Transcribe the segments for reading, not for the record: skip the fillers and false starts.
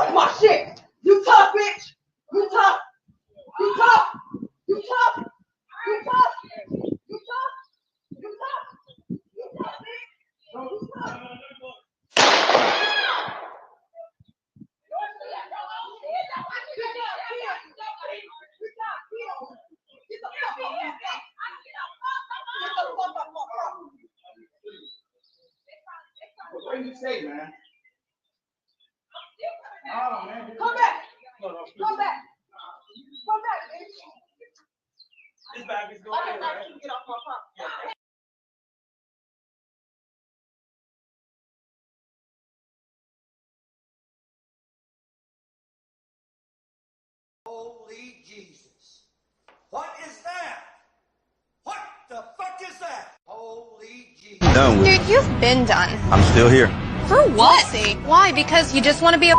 talk my shit. You talk, bitch. You talk. You talk. You talk. You talk. You talk. You talk. You talk, bitch. You talk. What did you say, man? Oh, man. Come back. Come back. Come back, bitch. This bag is going in, right? Get off my phone. Holy Jesus. What is that? What the fuck is that? Holy Jesus. Done with. Dude, you've been done. I'm still here. For what? Why? Because you just want to be a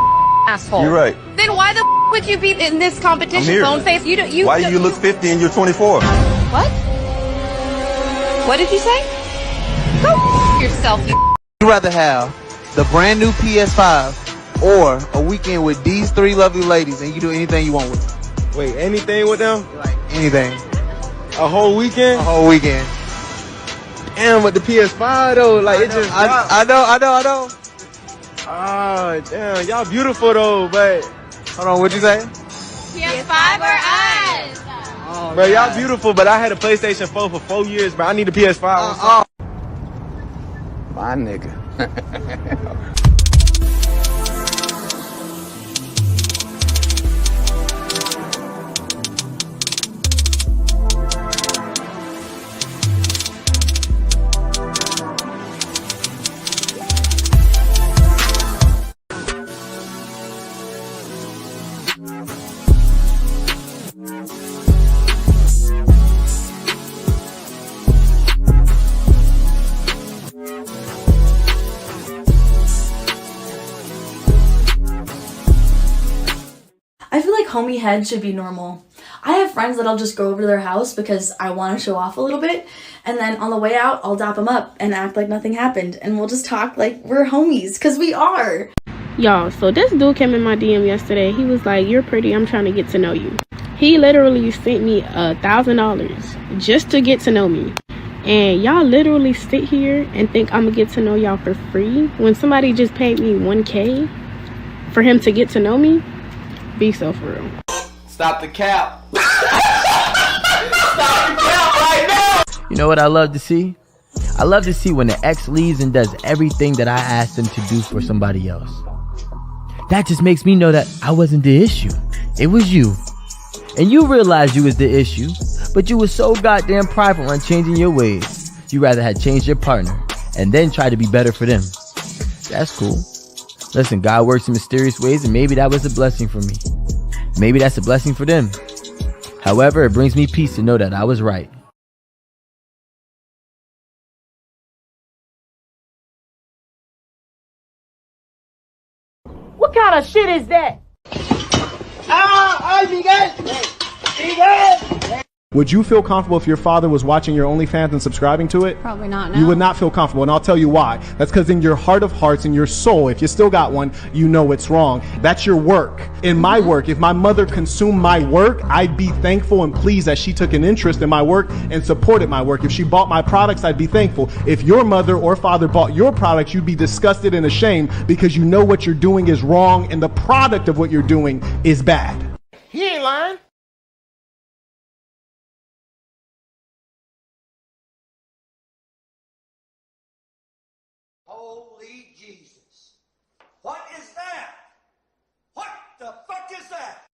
asshole. You're right. Then why the would you be in this competition? I'm here. Phone face. Why do you look 50 and you're 24? What? What did you say? Go yourself. You rather have the brand new PS5 or a weekend with these three lovely ladies and you do anything you want with them? Wait, anything with them? Like anything. A whole weekend? A whole weekend. Damn, with the PS5 though, like it just. I know. Ah, damn, y'all beautiful though, but. Hold on, what'd you say? PS5 or us? Oh, bro, y'all beautiful, but I had a PlayStation 4 for 4 years, bro. I need a PS5. My nigga. I feel like homie head should be normal. I have friends that I'll just go over to their house because I want to show off a little bit, and then on the way out, I'll dap them up and act like nothing happened, and we'll just talk like we're homies, because we are. Y'all, so this dude came in my DM yesterday. He was like, "You're pretty, I'm trying to get to know you." He literally sent me $1,000 just to get to know me. And y'all literally sit here and think I'm gonna get to know y'all for free when somebody just paid me $1K for him to get to know me. Be so for real. Stop the cap. Stop the cap right now. You know what I love to see? I love to see when the ex leaves and does everything that I asked them to do for somebody else. That just makes me know that I wasn't the issue. It was you. And you realized you was the issue, but you was so goddamn prideful on changing your ways. You rather had changed your partner and then try to be better for them. That's cool. Listen, God works in mysterious ways, and maybe that was a blessing for me. Maybe that's a blessing for them. However, it brings me peace to know that I was right. What kind of shit is that? Would you feel comfortable if your father was watching your OnlyFans and subscribing to it? Probably not, no. You would not feel comfortable, and I'll tell you why. That's because in your heart of hearts, in your soul, if you still got one, you know it's wrong. That's your work. In my work, if my mother consumed my work, I'd be thankful and pleased that she took an interest in my work and supported my work. If she bought my products, I'd be thankful. If your mother or father bought your products, you'd be disgusted and ashamed because you know what you're doing is wrong and the product of what you're doing is bad. He ain't lying. Holy Jesus. What is that? What the fuck is that?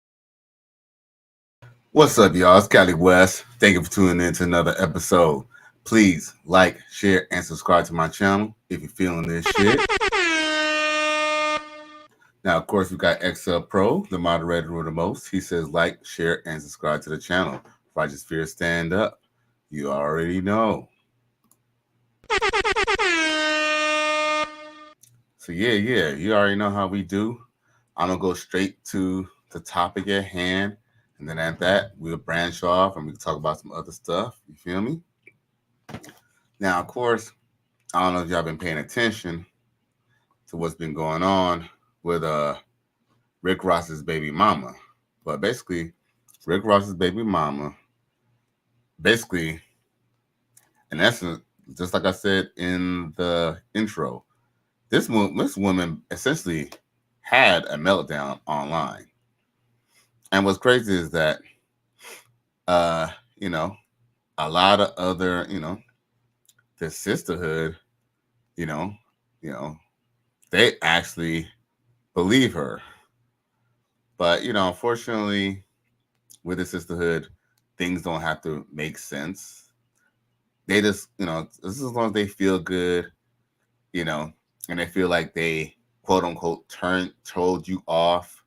What's up, y'all? It's Cali West. Thank you for tuning in to another episode. Please like, share, and subscribe to my channel if you're feeling this shit. Now, of course, we got XL Pro, the moderator who the most. He says like, share, and subscribe to the channel. Righteous Fear, stand up. You already know. So yeah, you already know how we do. I'm gonna go straight to the topic at hand, and then at that, we'll branch off and we can talk about some other stuff. You feel me? Now, of course, I don't know if y'all been paying attention to what's been going on with Rick Ross's baby mama. But basically, Rick Ross's baby mama, basically, in essence, just like I said in the intro, this woman essentially had a meltdown online. And what's crazy is that, you know, a lot of other, the sisterhood, you know, they actually believe her. But, unfortunately, with the sisterhood, things don't have to make sense. They just, this is as long as they feel good, and they feel like they quote unquote told you off.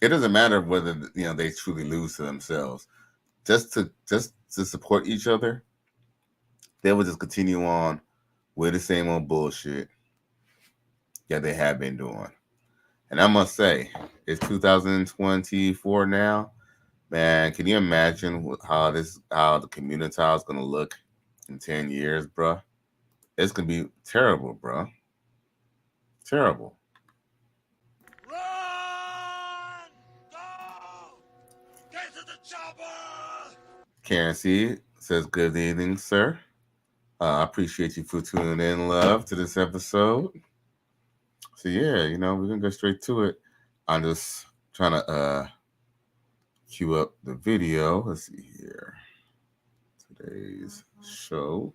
It doesn't matter whether they truly lose to themselves. Just to support each other, they will just continue on with the same old bullshit that they have been doing. And I must say, it's 2024 now. Man, can you imagine how the community is gonna look in 10 years, bro? It's gonna be terrible, bro. Terrible. Run! Go! Get to the chopper! Karen C says, "Good evening, sir. I appreciate you for tuning in, love, to this episode." So yeah, we're gonna go straight to it. I'm just trying to cue up the video. Let's see here. Today's show.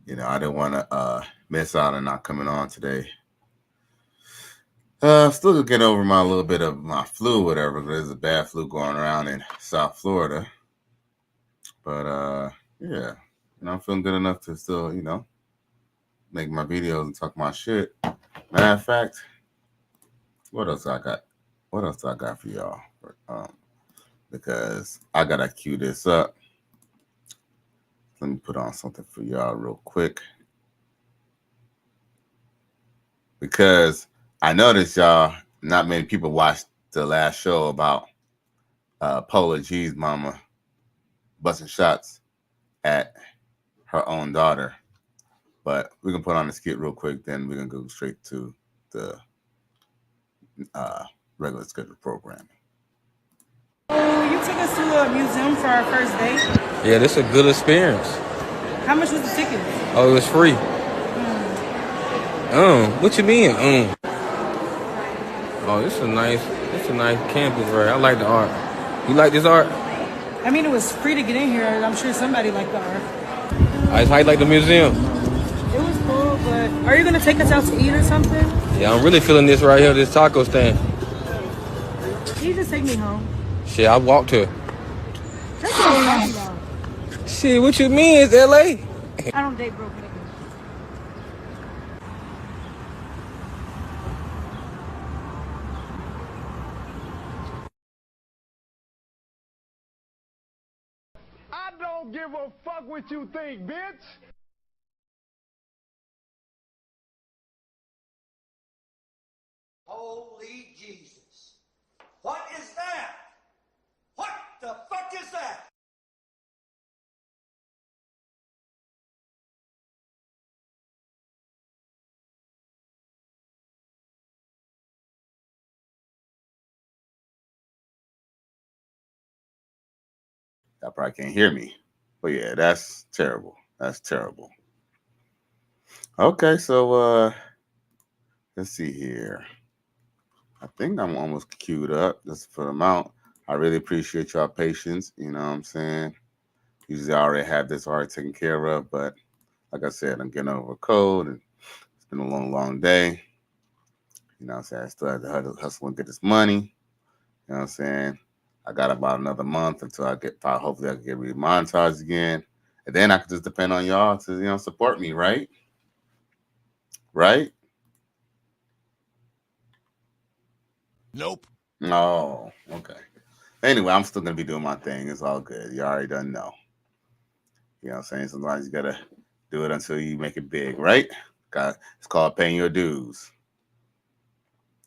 I didn't want to miss out on not coming on today. Still getting over my little bit of my flu, whatever. But there's a bad flu going around in South Florida. But yeah, I'm feeling good enough to still, make my videos and talk my shit. Matter of fact, what else I got? What else I got for y'all? Because I gotta cue this up. Let me put on something for y'all real quick. Because I noticed y'all, not many people watched the last show about Paula G's mama busting shots at her own daughter. But we can put on the skit real quick, then we're gonna go straight to the regular scheduled programming. Oh, you took us to a museum for our first date? Yeah, this is a good experience. How much was the ticket? Oh, it was free. What you mean? Oh, this is a nice campus, right? I like the art. You like this art? I mean, it was free to get in here. I'm sure somebody liked the art. How you like the museum? It was cool, but are you gonna take us out to eat or something? Yeah, I'm really feeling this right here, this taco stand. Can you just take me home? Shit, I walked here. That's what I'm talking about. Shit, what you mean? It's LA. I don't date broke niggas. I don't give a fuck what you think, bitch. Holy Jesus. What is that? What the fuck is that? Y'all probably can't hear me. But yeah, that's terrible. That's terrible. Okay, so let's see here. I think I'm almost queued up just for the amount. I really appreciate y'all patience. You know what I'm saying? Usually I already have this already taken care of, but like I said, I'm getting over a cold and it's been a long day. You know what I'm saying? I still have to hustle and get this money. You know what I'm saying? I got about another month until I get, hopefully I can get remonetized again. And then I can just depend on y'all to, support me, right? Right? Nope. Oh, okay. Anyway, I'm still going to be doing my thing. It's all good. You already done know. You know what I'm saying? Sometimes you got to do it until you make it big, right? It's called paying your dues.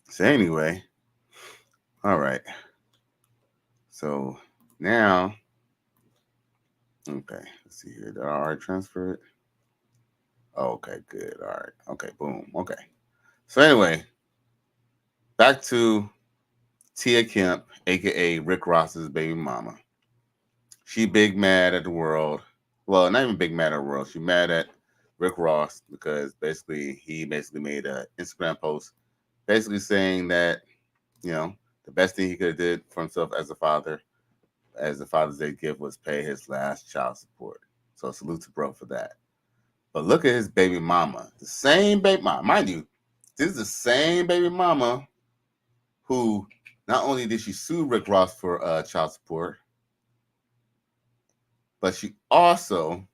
So anyway, all right. So now, okay, let's see here. Did I already transfer it? Okay, good. All right. Okay, boom. Okay. So anyway, back to Tia Kemp, aka Rick Ross's baby mama. She big mad at the world. Well, not even big mad at the world. She mad at Rick Ross because he made an Instagram post basically saying that, the best thing he could have did for himself as a Father's Day gift was pay his last child support. So salute to bro for that. But look at his baby mama. The same baby mama. Mind you, this is the same baby mama who not only did she sue Rick Ross for child support, but she also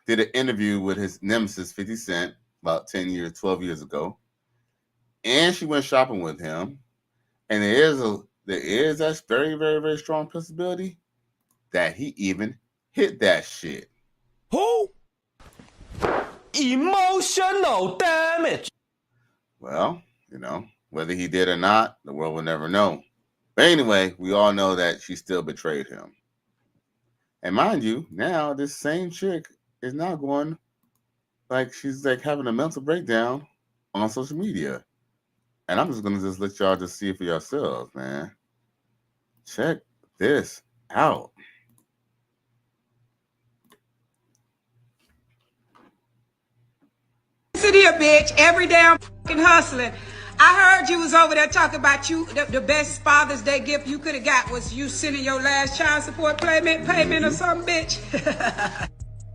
did an interview with his nemesis 50 Cent about 12 years ago. And she went shopping with him. And there is that very, very, very strong possibility that he even hit that shit. Who? Emotional damage. Well, whether he did or not, the world will never know. But anyway, we all know that she still betrayed him. And mind you, now this same chick is now going she's having a mental breakdown on social media. And I'm just gonna let y'all just see it for yourselves, man. Check this out. Sit here, bitch. Every day I'm fucking hustling. I heard you was over there talking about the best Father's Day gift you could have got was you sending your last child support payment or something, bitch.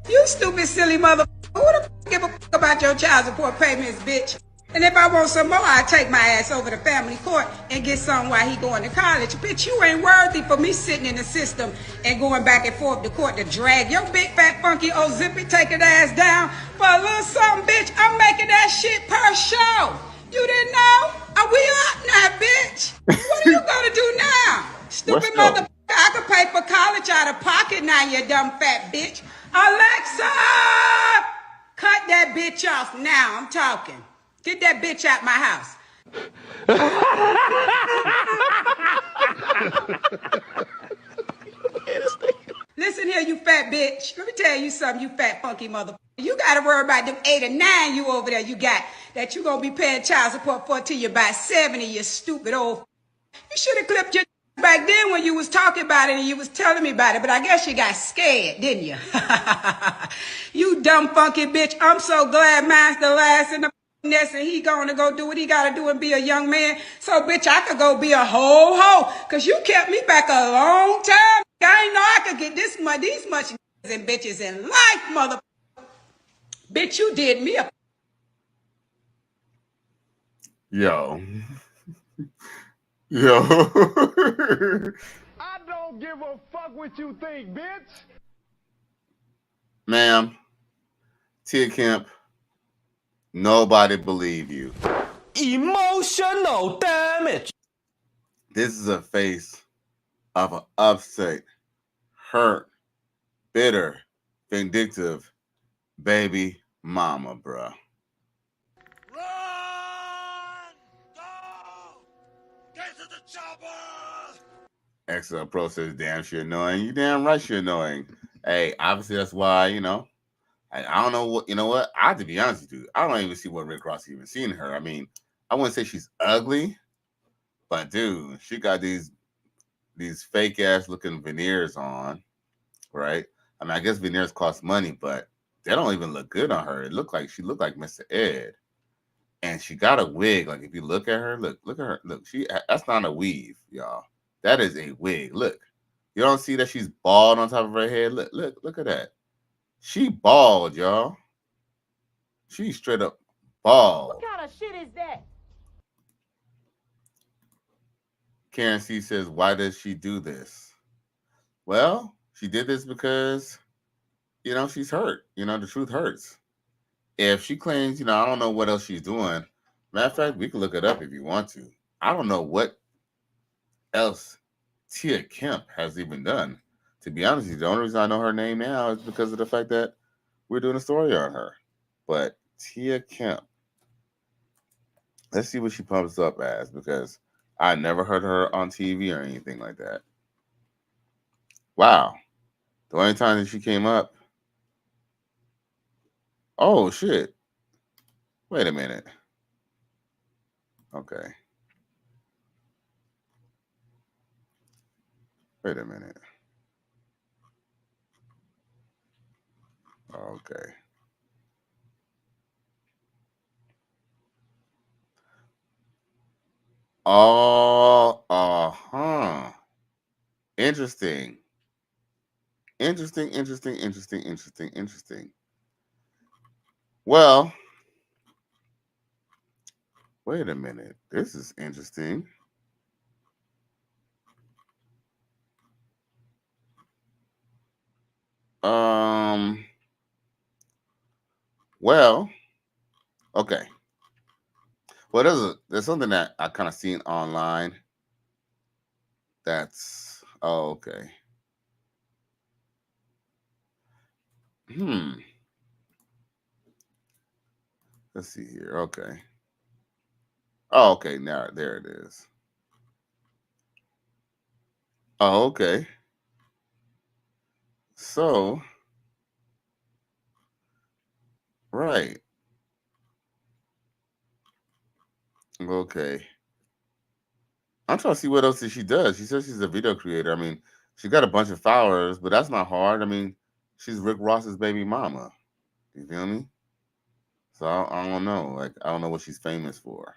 You stupid, silly motherfucker. Who the fuck give a fuck about your child support payments, bitch? And if I want some more, I take my ass over to family court and get some while he going to college. Bitch, you ain't worthy for me sitting in the system and going back and forth to court to drag your big, fat, funky old zippy taking ass down for a little something, bitch. I'm making that shit per show. You didn't know? Are we up now, bitch? What are you gonna do now? Stupid motherfucker. I could pay for college out of pocket now, you dumb fat bitch. Alexa! Cut that bitch off now. I'm talking. Get that bitch out my house. Listen here, you fat bitch. Let me tell you something, you fat funky motherfucker. You gotta worry about them 8 or 9 you over there you got that you gonna be paying child support for till you're about 70, you stupid old. You should have clipped your back then when you was talking about it and you was telling me about it, but I guess you got scared, didn't you? You dumb funky bitch. I'm so glad mine's the last in the nest and he gonna go do what he gotta do and be a young man. So bitch, I could go be a whole hoe, cause you kept me back a long time. I ain't know I could get these much and bitches in life, mother. Bitch, you did me a. Yo. I don't give a fuck what you think, bitch. Ma'am, Tia Kemp, nobody believe you. Emotional damage. This is a face of an upset, hurt, bitter, vindictive baby mama, bruh. XL Pro says, damn, she annoying. You damn right she annoying. Hey, obviously that's why, I don't know what, I have to be honest with you. I don't even see what Rick Ross even seen in her. I mean, I wouldn't say she's ugly, but dude, she got these fake ass looking veneers on, right? I mean, I guess veneers cost money, but they don't even look good on her. She looked like Mr. Ed. And she got a wig. Like if you look at her, look at her. Look, that's not a weave, y'all. That is a wig. Look. You don't see that she's bald on top of her head? Look at that. She bald, y'all. She's straight up bald. What kind of shit is that? Karen C says, why does she do this? Well, she did this because, she's hurt. The truth hurts. If she claims, I don't know what else she's doing. Matter of fact, we can look it up if you want to. I don't know what else Tia Kemp has even done. To be honest with you, the only reason I know her name now is because of the fact that we're doing a story on her. But Tia Kemp, let's see what she pumps up as, because I never heard her on TV or anything like that. Wow. The only time that she came up, Oh shit. Wait a minute. Okay. Wait a minute. Okay. Oh, Interesting. Interesting. Well, wait a minute. This is interesting. Well, okay. Well, there's something that I kind of seen online. Okay. Let's see here. Okay. Oh, okay. Now there it is. Oh, okay. So, right. Okay. I'm trying to see what else she does. She says she's a video creator. I mean, she got a bunch of followers, but that's not hard. I mean, she's Rick Ross's baby mama. You feel me? So I don't know. Like, I don't know what she's famous for.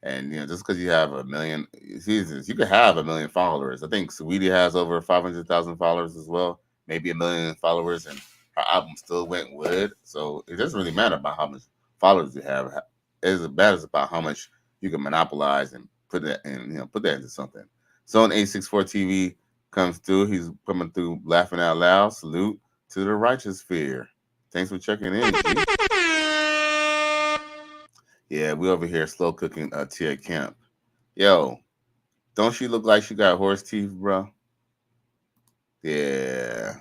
And just because you have a million, you could have a million followers. I think Saweetie has over 500,000 followers as well, maybe a million followers, and her album still went wood. So it doesn't really matter about how much followers you have. It matters about how much you can monopolize and put that into something. Zone 864 TV comes through. He's coming through laughing out loud. Salute to the righteous fear. Thanks for checking in, G. Yeah, we over here slow cooking Tia Kemp. Yo, don't she look like she got horse teeth, bro? Yeah.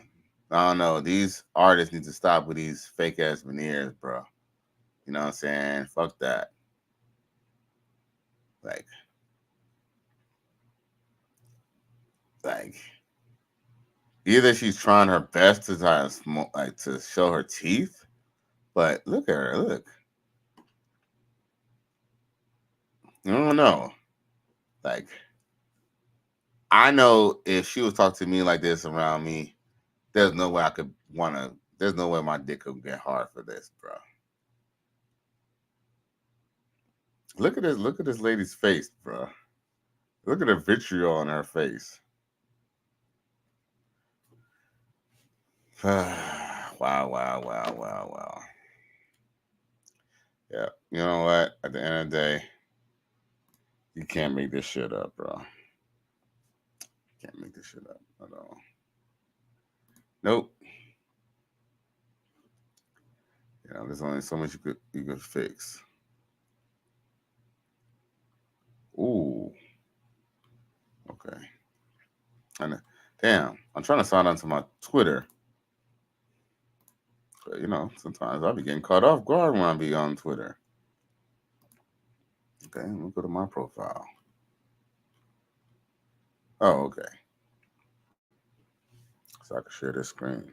I don't know. These artists need to stop with these fake ass veneers, bro. You know what I'm saying? Fuck that. Like either she's trying her best to try to to show her teeth, but look at her. Look. I don't know. Like, I know if she was talking to me like this around me, there's no way I could there's no way my dick could get hard for this, bro. Look at this lady's face, bro. Look at the vitriol on her face. Wow. Yeah. You know what? At the end of the day, you can't make this shit up, bro. Can't make this shit up at all. Nope. There's only so much you could fix. Ooh. Okay. And damn, I'm trying to sign on to my Twitter. But sometimes I'll be getting caught off guard when I be on Twitter. Okay, let me go to my profile. Oh, okay. So I can share this screen.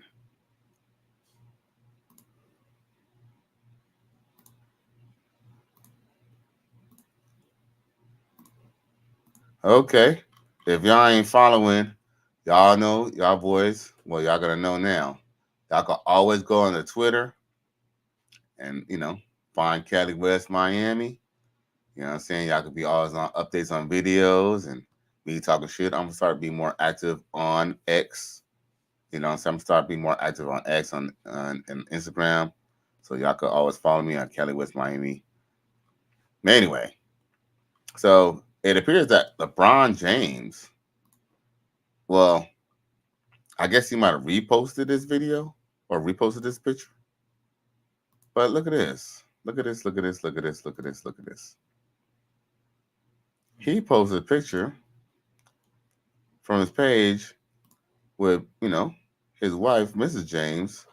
Okay. If y'all ain't following, y'all know, y'all boys, well, y'all gonna know now. Y'all can always go on the Twitter and, find Cali West Miami. You know what I'm saying? Y'all could be always on updates on videos and me talking shit. I'm gonna start being more active on X. So I'm gonna start being more active on X on Instagram. So y'all could always follow me on Cali West Miami. Anyway, so it appears that LeBron James, well, I guess he might have reposted this video or reposted this picture. But look at this. Look at this. He posted a picture from his page with, his wife, Mrs. James,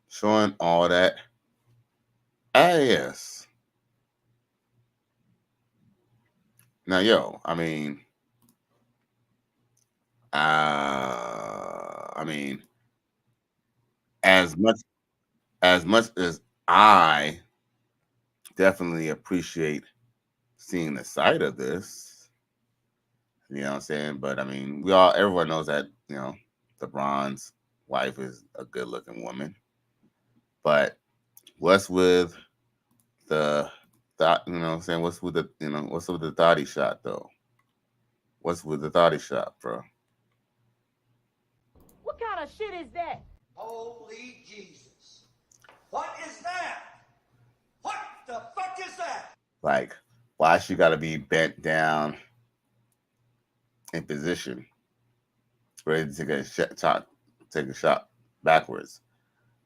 showing all that ass. Now, yo, I mean, as much as much as I definitely appreciate seeing the side of this, you know what I'm saying? But I mean, everyone knows that, LeBron's wife is a good looking woman. But what's with the thought, you know what I'm saying? What's with the thotty shot though? What's with the thotty shot, bro? What kind of shit is that? Holy Jesus. What is that? What the fuck is that? Like, why she gotta be bent down in position, ready to take a shot backwards?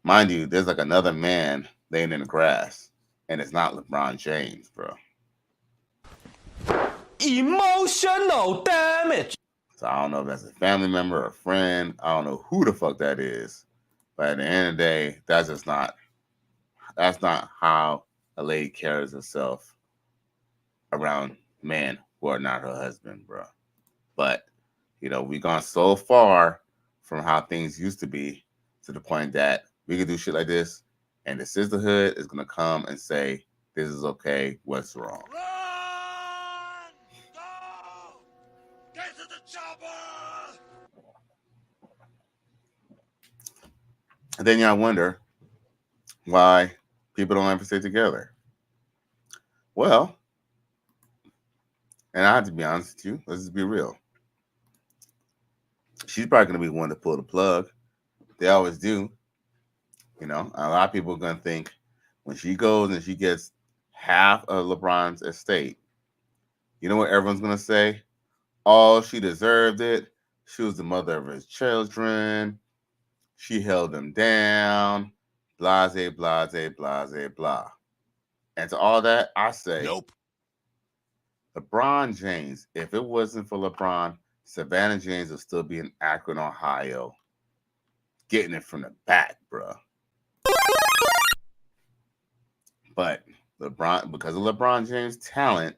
Mind you, there's like another man laying in the grass, and it's not LeBron James, bro. Emotional damage. So I don't know if that's a family member or a friend. I don't know who the fuck that is. But at the end of the day, that's not how a lady carries herself around men who are not her husband, bro. But, we've gone so far from how things used to be to the point that we can do shit like this, and the sisterhood is going to come and say, this is okay, what's wrong? Run! Go! Get to the chopper! And then y'all wonder why people don't ever stay together. Well, and I have to be honest with you, let's just be real. She's probably going to be one to pull the plug. They always do. A lot of people are going to think when she goes and she gets half of LeBron's estate, you know what everyone's going to say? Oh, she deserved it. She was the mother of his children. She held him down. Blase, blase, blase, blah. And to all that, I say, nope. LeBron James, if it wasn't for LeBron, Savannah James would still be in Akron, Ohio, getting it from the back, bro. But because of LeBron James' talent,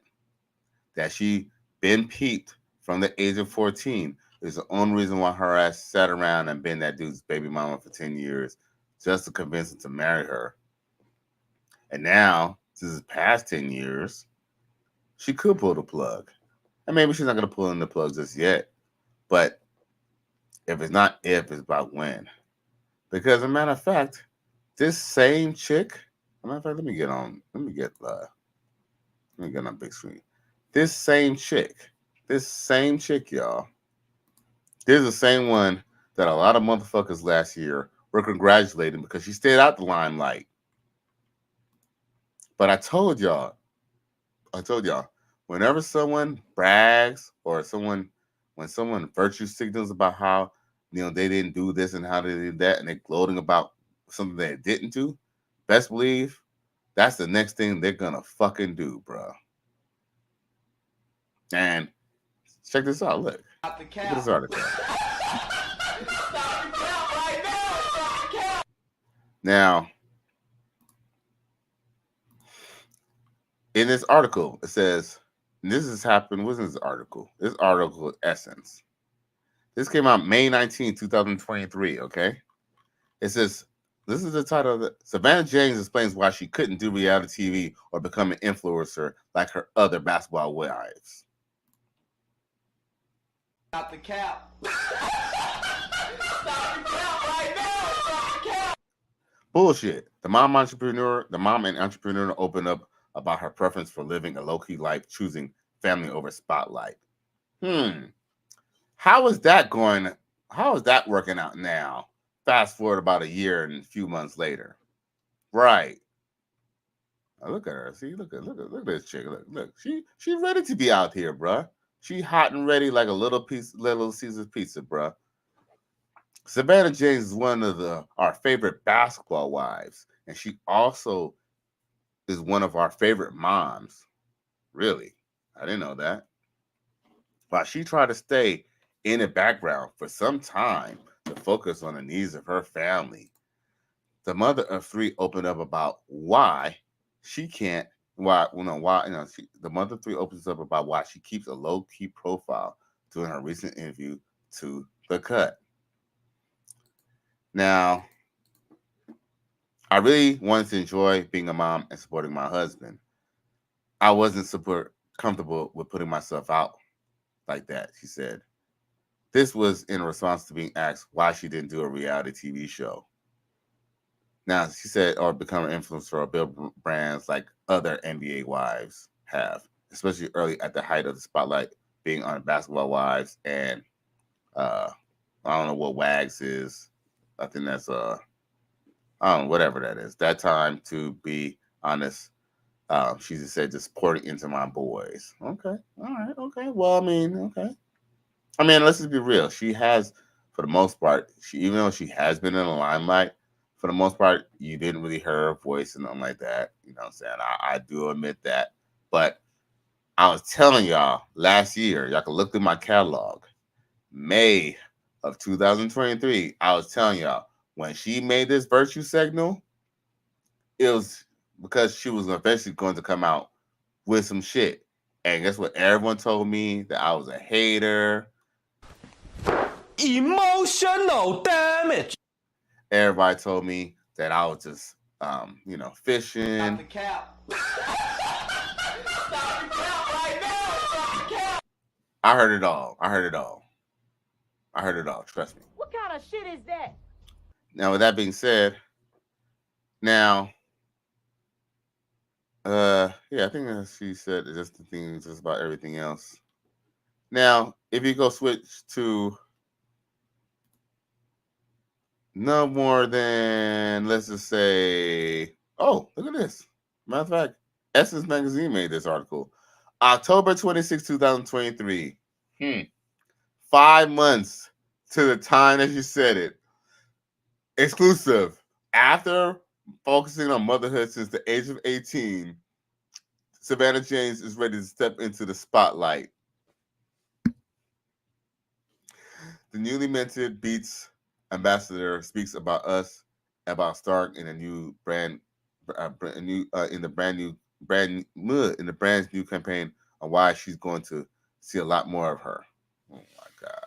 that she been peeped from the age of 14, is the only reason why her ass sat around and been that dude's baby mama for 10 years just to convince him to marry her. And now, since it's past 10 years, she could pull the plug. And maybe she's not going to pull in the plug just yet. But if it's not if, it's about when. Because, as a matter of fact, this same chick, let me get on big screen. This same chick, y'all, this is the same one that a lot of motherfuckers last year were congratulating because she stayed out the limelight. But I told y'all, whenever someone brags or when someone virtue signals about how, they didn't do this and how they did that, and they're gloating about something they didn't do, best believe that's the next thing they're gonna fucking do, bro. And check this out. Look at this article. Now, in this article, it says, and this has happened. What's this article? This article is Essence. This came out May 19, 2023, okay? It says, this is the title of it. Savannah James explains why she couldn't do reality TV or become an influencer like her other basketball wives. Stop the cap. Bullshit. The mom and entrepreneur opened up about her preference for living a low-key life, choosing family over spotlight. How is that working out now? Fast forward about a year and a few months later. Right. Now look at her. See, look at this chick. Look. She's ready to be out here, bruh. She hot and ready like a Little Caesar's pizza, bruh. Savannah James is one of our favorite basketball wives, and she also is one of our favorite moms. Really? I didn't know that. While she tried to stay in the background for some time to focus on the needs of her family, the mother of three opened up about why she can't. The mother of three opens up about why she keeps a low-key profile during her recent interview to The Cut. Now, I really wanted to enjoy being a mom and supporting my husband. I wasn't super comfortable with putting myself out like that, she said. This was in response to being asked why she didn't do a reality TV show. Now, she said, or become an influencer or build brands like other NBA wives have, especially early at the height of the spotlight, being on Basketball Wives and I don't know what WAGs is. I think that's I don't know, whatever that is. That time, to be honest, she just said, just pouring into my boys. Okay, all right, okay. Well, I mean, okay. I mean, let's just be real. She has, for the most part, even though she has been in the limelight, for the most part, you didn't really hear her voice and nothing like that. You know what I'm saying? I do admit that. But I was telling y'all last year, y'all can look through my catalog. May of 2023, I was telling y'all, when she made this virtue signal, it was because she was eventually going to come out with some shit. And guess what? Everyone told me that I was a hater. Emotional damage. Everybody told me that I was just, fishing. Stop the cap. Stop the cap right now. Stop the cap. I heard it all. I heard it all. Trust me. What kind of shit is that? Now, with that being said, now, I think that she said just the thing, just about everything else. Now, if you go switch to no more than, let's just say, oh, look at this. Matter of fact, Essence Magazine made this article. October 26, 2023. 5 months to the time that you said it. Exclusive. After focusing on motherhood since the age of 18, Savannah James is ready to step into the spotlight. The newly minted Beats ambassador speaks about starring in a new brand, in the brand's new campaign on why she's going to see a lot more of her. Oh my God.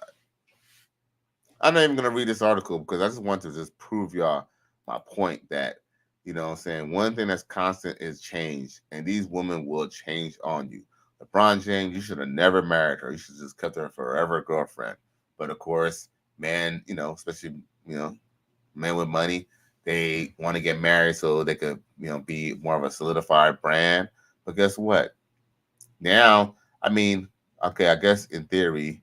I'm not even going to read this article because I just want to just prove y'all my point that, you know what I'm saying, one thing that's constant is change, and these women will change on you. LeBron James, you should have never married her. You should have just kept her forever girlfriend. But of course, men, especially, men with money, they want to get married so they could, be more of a solidified brand. But guess what? Now, I mean, okay, I guess in theory,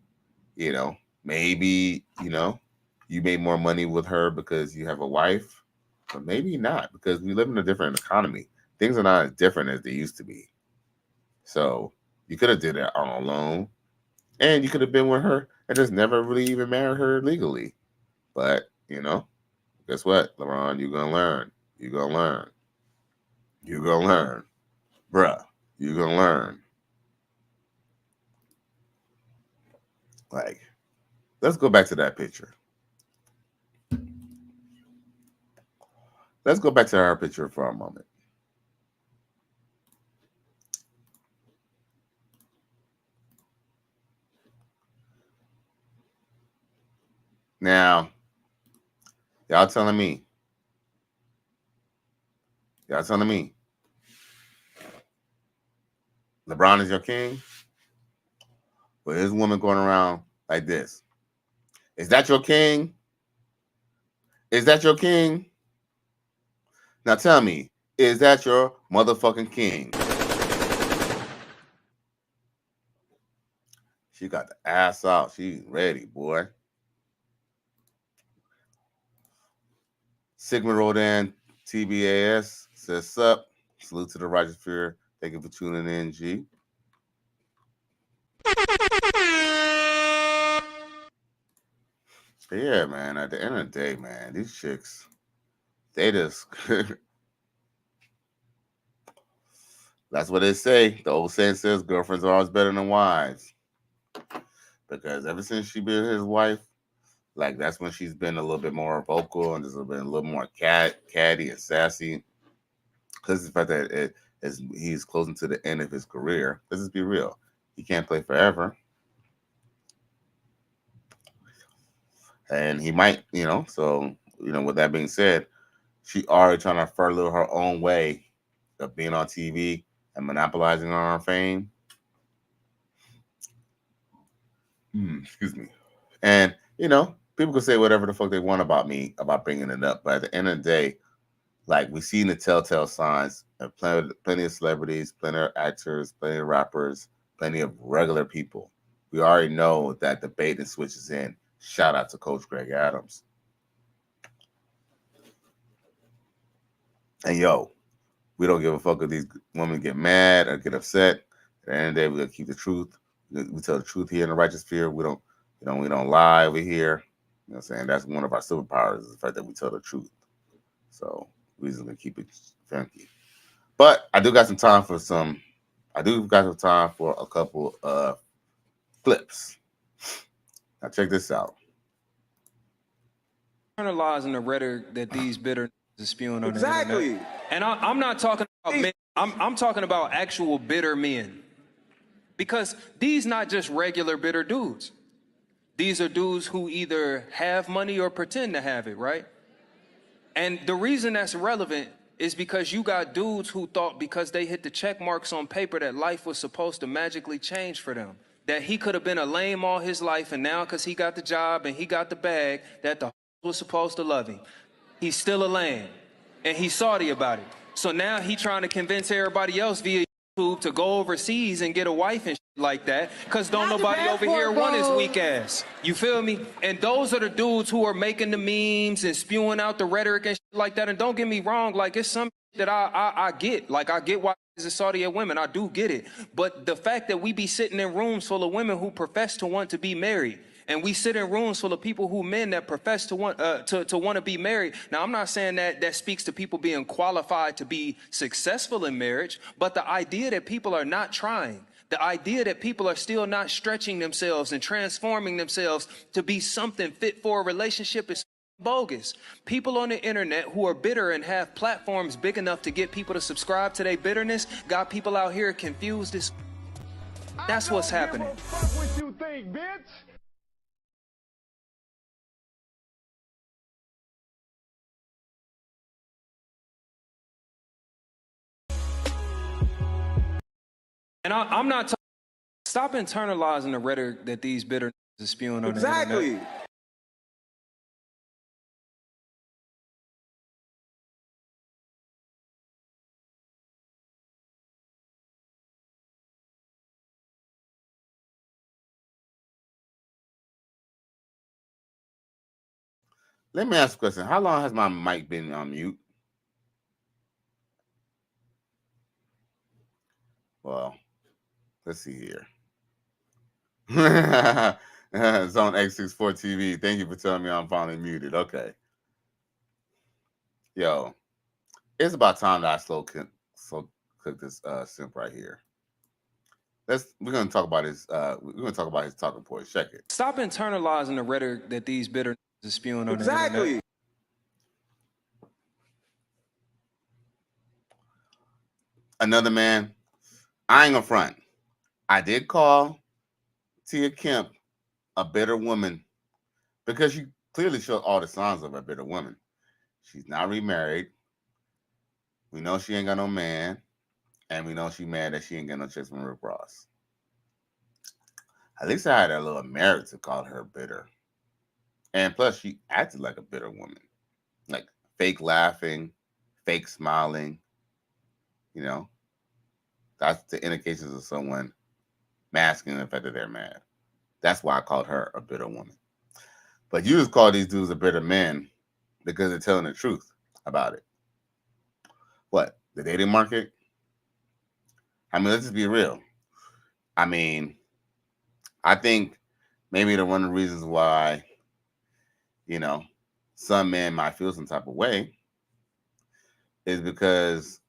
maybe, you made more money with her because you have a wife, but maybe not, because we live in a different economy. Things are not as different as they used to be. So you could have did it on a loan, and you could have been with her and just never really even married her legally. But, guess what, LeBron? You're going to learn. You're going to learn. You're going to learn. Bruh, you're going to learn. Like, let's go back to that picture. Let's go back to our picture for a moment. Now, y'all telling me, LeBron is your king? But his woman going around like this. Is that your king? Is that your king? Now tell me, is that your motherfucking king? She got the ass out. She's ready, boy. Sigmund Rodan, TBAS, says sup. Salute to the righteous fear. Thank you for tuning in, G. But yeah, man, at the end of the day, man, these chicks, they just... That's what they say. The old saying says girlfriends are always better than wives. Because ever since she been his wife, like that's when she's been a little bit more vocal and just been a little more catty and sassy. Because the fact that he's closing to the end of his career. Let's just be real. He can't play forever. And he might, so, with that being said, she already trying to further her own way of being on TV and monopolizing on our fame. Excuse me. And people can say whatever the fuck they want about me about bringing it up, but at the end of the day, like we see in the telltale signs of plenty of celebrities, plenty of actors, plenty of rappers, plenty of regular people. We already know that the bait and switch is in. Shout out to Coach Greg Adams. And we don't give a fuck if these women get mad or get upset. At the end of the day, we're gonna keep the truth. We tell the truth here in the righteous sphere. We don't lie over here. You know what I'm saying? That's one of our superpowers, is the fact that we tell the truth. So we're just gonna keep it funky. But I do got some time for a couple of clips. Now check this out. Internalizing the rhetoric that these bitter is spewing on the internet. And I'm not talking about men. I'm talking about actual bitter men. Because these not just regular bitter dudes. These are dudes who either have money or pretend to have it, right? And the reason that's relevant is because you got dudes who thought because they hit the check marks on paper that life was supposed to magically change for them. That he could have been a lame all his life, and now because he got the job and he got the bag, that the was supposed to love him. He's still a lame, and he's salty about it. So now he trying to convince everybody else via YouTube to go overseas and get a wife and shit like that, because don't nobody over here want his weak ass. You feel me? And those are the dudes who are making the memes and spewing out the rhetoric and shit like that. And don't get me wrong, like it's some that I get. Like I get why is salty at women. I do get it. But the fact that we be sitting in rooms full of women who profess to want to be married, and we sit in rooms full of men that profess to want to be married. Now, I'm not saying that speaks to people being qualified to be successful in marriage, but the idea that people are not trying, the idea that people are still not stretching themselves and transforming themselves to be something fit for a relationship is bogus. People on the internet who are bitter and have platforms big enough to get people to subscribe to their bitterness got people out here confused as. That's what's happening. What you think, bitch? And I'm not talking. Stop internalizing the rhetoric that these bitter is spewing on the internet. Let me ask a question. How long has my mic been on mute? Well, let's see here. Zone X64 TV. Thank you for telling me I'm finally muted. Okay. Yo, it's about time that I slow cook this simp right here. We're gonna talk about his talking points. Check it. Stop internalizing the rhetoric that these bitter is spewing on the internet. Another man. I ain't gonna front. I did call Tia Kemp a bitter woman because she clearly showed all the signs of a bitter woman. She's not remarried. We know she ain't got no man, and we know she mad that she ain't got no chicks from Rick Ross. At least I had a little merit to call her bitter. And plus, she acted like a bitter woman. Like fake laughing, fake smiling. That's the indications of someone masking the fact that they're mad. That's why I called her a bitter woman. But you just call these dudes a bitter men because they're telling the truth about it. What? The dating market? I mean, let's just be real. I mean, I think maybe one of the reasons why, some men might feel some type of way is because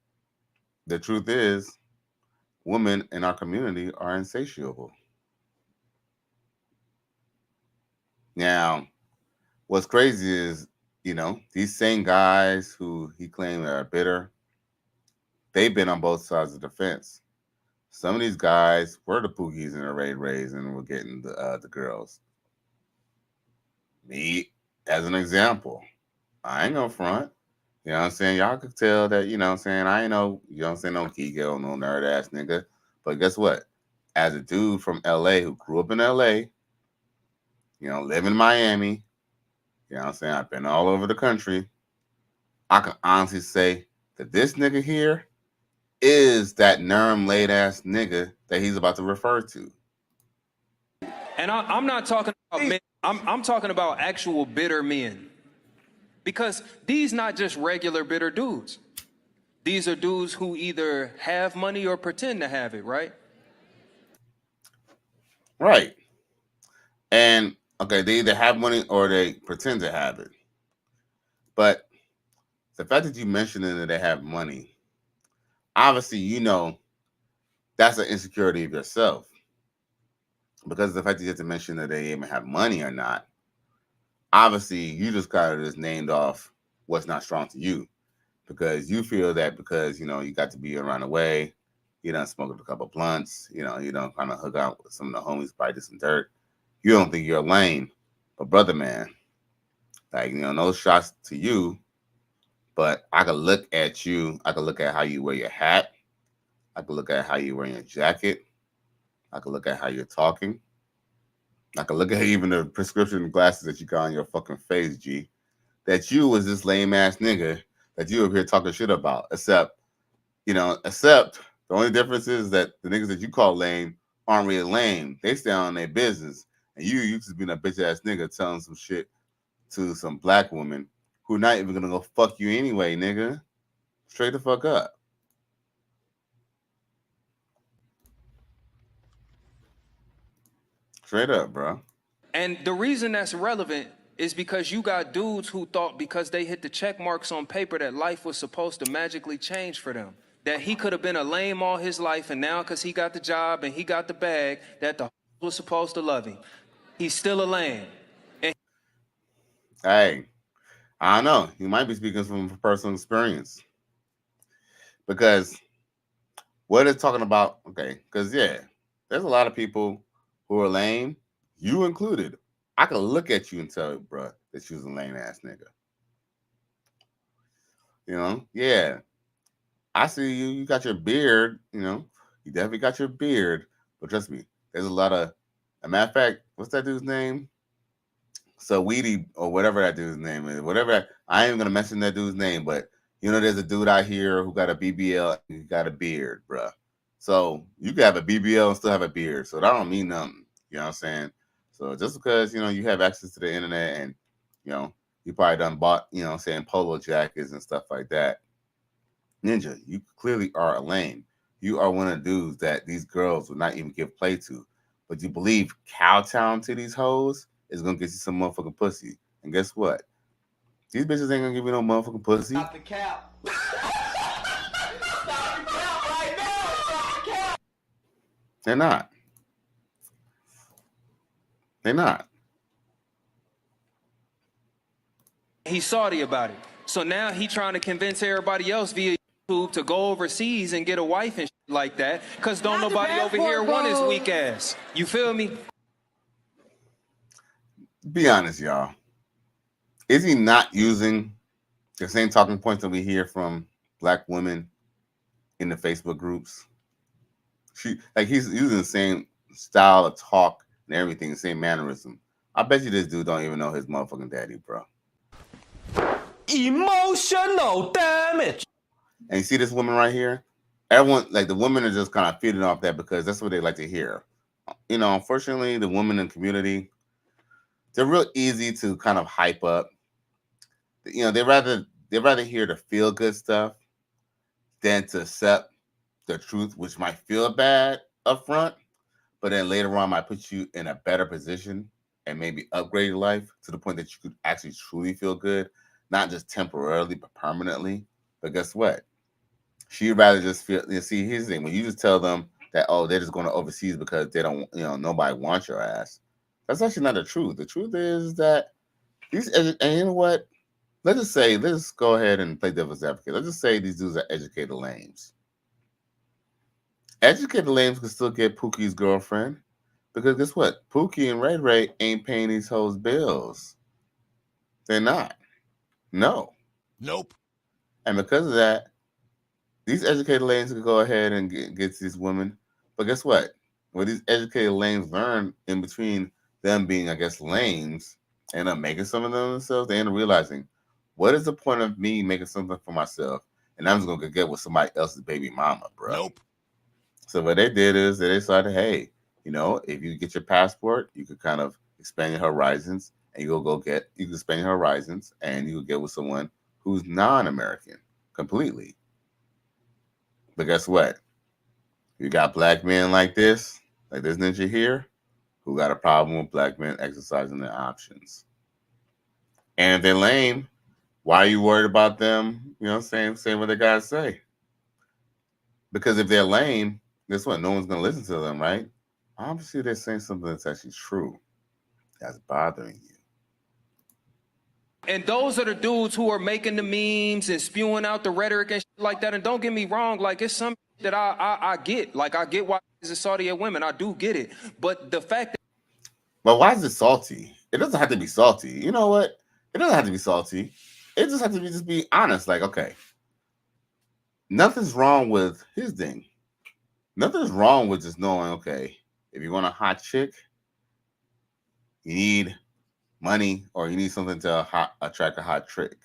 the truth is women in our community are insatiable. Now, what's crazy is, these same guys who he claimed are bitter, they've been on both sides of the fence. Some of these guys were the Pookies and the Ray Rays and were getting the girls. Me, as an example, I ain't gonna front. You know what I'm saying? Y'all could tell that, you know what I'm saying? I ain't no, you know what I'm saying, no geek or no nerd ass nigga. But guess what? As a dude from LA who grew up in LA, you know, live in Miami, you know what I'm saying? I've been all over the country. I can honestly say that this nigga here is that nerm laid ass nigga that he's about to refer to. And I'm not talking about men. I'm talking about actual bitter men. Because these not just regular bitter dudes. These are dudes who either have money or pretend to have it, right? Right. And okay, they either have money or they pretend to have it. But the fact that you mentioned that they have money, obviously, you know, that's an insecurity of yourself. Because the fact that you have to mention that they even have money or not, obviously, you just kind of just named off what's not strong to you. Because you feel that because, you know, you got to be around the way, you done smoked a couple blunts, you know, you don't kind of hook out with some of the homies, probably some dirt. You don't think you're lame. But brother, man, like, you know, no shots to you, but I could look at you. I could look at how you wear your hat. I could look at how you wear your jacket. I could look at how you're talking. I could look at even the prescription glasses that you got on your fucking face, G. That you was this lame ass nigga that you up here talking shit about. Except the only difference is that the niggas that you call lame aren't really lame. They stay on their business. And you just being a bitch ass nigga telling some shit to some black woman who not even gonna go fuck you anyway, nigga. Straight the fuck up. Straight up, bro. And the reason that's relevant is because you got dudes who thought because they hit the check marks on paper that life was supposed to magically change for them. That he could have been a lame all his life, and now because he got the job and he got the bag, that the was supposed to love him. He's still a lame. And Hey, I don't know. You might be speaking from personal experience. Because what it's talking about, okay, because yeah, there's a lot of people who are lame, you included. I could look at you and tell, bro, that you's a lame ass nigga. You know, yeah. I see you. You got your beard. You know, you definitely got your beard. But trust me, there's a lot of. A matter of fact, what's that dude's name? So Weedy or whatever that dude's name is. Whatever. I ain't even gonna mention that dude's name, but you know, there's a dude out here who got a BBL. And he got a beard, bro. So you can have a BBL and still have a beard. So that don't mean nothing. You know what I'm saying? So just because you know you have access to the internet and you know you probably done bought you know saying polo jackets and stuff like that. Ninja, you clearly are a lame. You are one of the dudes that these girls would not even give play to. But you believe kowtowing to these hoes is gonna get you some motherfucking pussy. And guess what? These bitches ain't gonna give you no motherfucking pussy. Stop the cap. They're not. They're not. he's salty about it. So now he trying to convince everybody else via YouTube to go overseas and get a wife and shit like that, because don't nobody over here want his weak ass. You feel me? Be honest, y'all. Is he not using the same talking points that we hear from black women in the Facebook groups? He's using the same style of talk and everything, the same mannerism. I bet you this dude don't even know his motherfucking daddy, bro. Emotional damage. And you see this woman right here? Everyone, like the women are just kind of feeding off that because that's what they like to hear. You know, unfortunately, the women in the community, they're real easy to kind of hype up. You know, they rather hear the feel good stuff than to accept the truth, which might feel bad up front, but then later on might put you in a better position and maybe upgrade your life to the point that you could actually truly feel good, not just temporarily, but permanently. But guess what? She'd rather just feel, you see, here's the thing. When you just tell them that, oh, they're just going to overseas because they don't, you know, nobody wants your ass. That's actually not the truth. The truth is that these, and you know what? Let's go ahead and play devil's advocate. Let's just say these dudes are educated lames. Educated lames can still get Pookie's girlfriend because guess what? Pookie and Ray Ray ain't paying these hoes bills. They're not. No. Nope. And because of that, these educated lanes could go ahead and get these women. But guess what? What these educated lanes learn in between them being, I guess, lanes, end up making some of them themselves. They end up realizing, what is the point of me making something for myself? And I'm just going to get with somebody else's baby mama, bro. Nope. So what they did is they decided, hey, you know, if you get your passport, you could kind of expand your horizons, and you can expand your horizons, and you can get with someone who's non-American completely. But guess what? You got black men like this ninja here, who got a problem with black men exercising their options. And if they're lame, why are you worried about them, you know, saying what they gotta say? Because if they're lame, guess what? No one's gonna listen to them, right? Obviously, they're saying something that's actually true. That's bothering you. And those are the dudes who are making the memes and spewing out the rhetoric and shit like that. And don't get me wrong, like, it's something that I get. Like, I get why it's salty at women. I do get it. But the fact that... But why is it salty? It doesn't have to be salty. You know what? It doesn't have to be salty. It just has to just be honest. Like, okay, nothing's wrong with his thing. Nothing's wrong with just knowing, okay, if you want a hot chick, you need money, or you need something to attract a hot chick.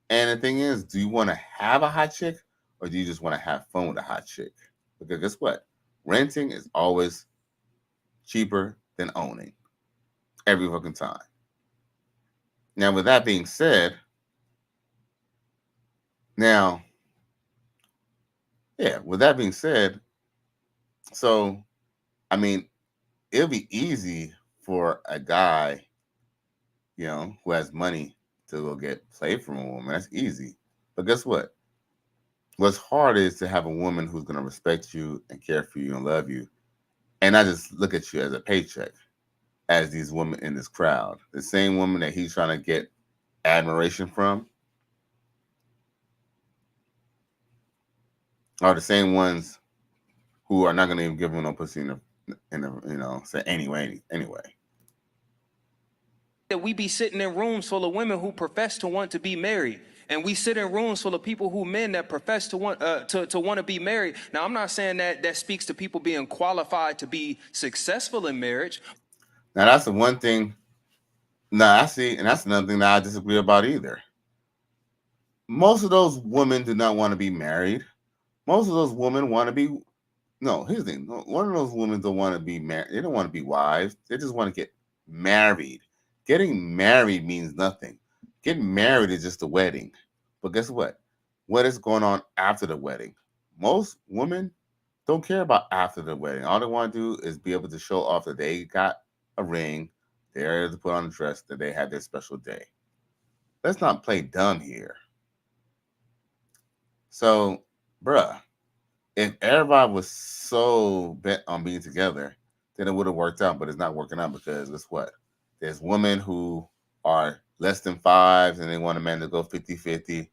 And the thing is, do you want to have a hot chick, or do you just want to have fun with a hot chick? Because guess what? Renting is always cheaper than owning every fucking time. Now, with that being said, so, I mean, it'll be easy for a guy, you know, who has money to go get played from a woman. That's easy. But guess what? What's hard is to have a woman who's going to respect you and care for you and love you, and not just look at you as a paycheck, as these women in this crowd. The same woman that he's trying to get admiration from are the same ones who are not going to even give him no pussy in the you know, say anyway. That we be sitting in rooms full of women who profess to want to be married. And we sit in rooms full of men that profess to want to be married. Now, I'm not saying that speaks to people being qualified to be successful in marriage. Now, that's the one thing. Now, I see, and that's another thing that I disagree about either. Most of those women do not want to be married. Most of those women want to be. No, here's the thing. One of those women don't want to be married. They don't want to be wives. They just want to get married. Getting married means nothing. Getting married is just a wedding. But guess what? What is going on after the wedding? Most women don't care about after the wedding. All they want to do is be able to show off that they got a ring, they're able to put on a dress, that they had their special day. Let's not play dumb here. So, bruh, if everybody was so bent on being together, then it would have worked out. But it's not working out because guess what? There's women who are less than fives and they want a man to go 50-50.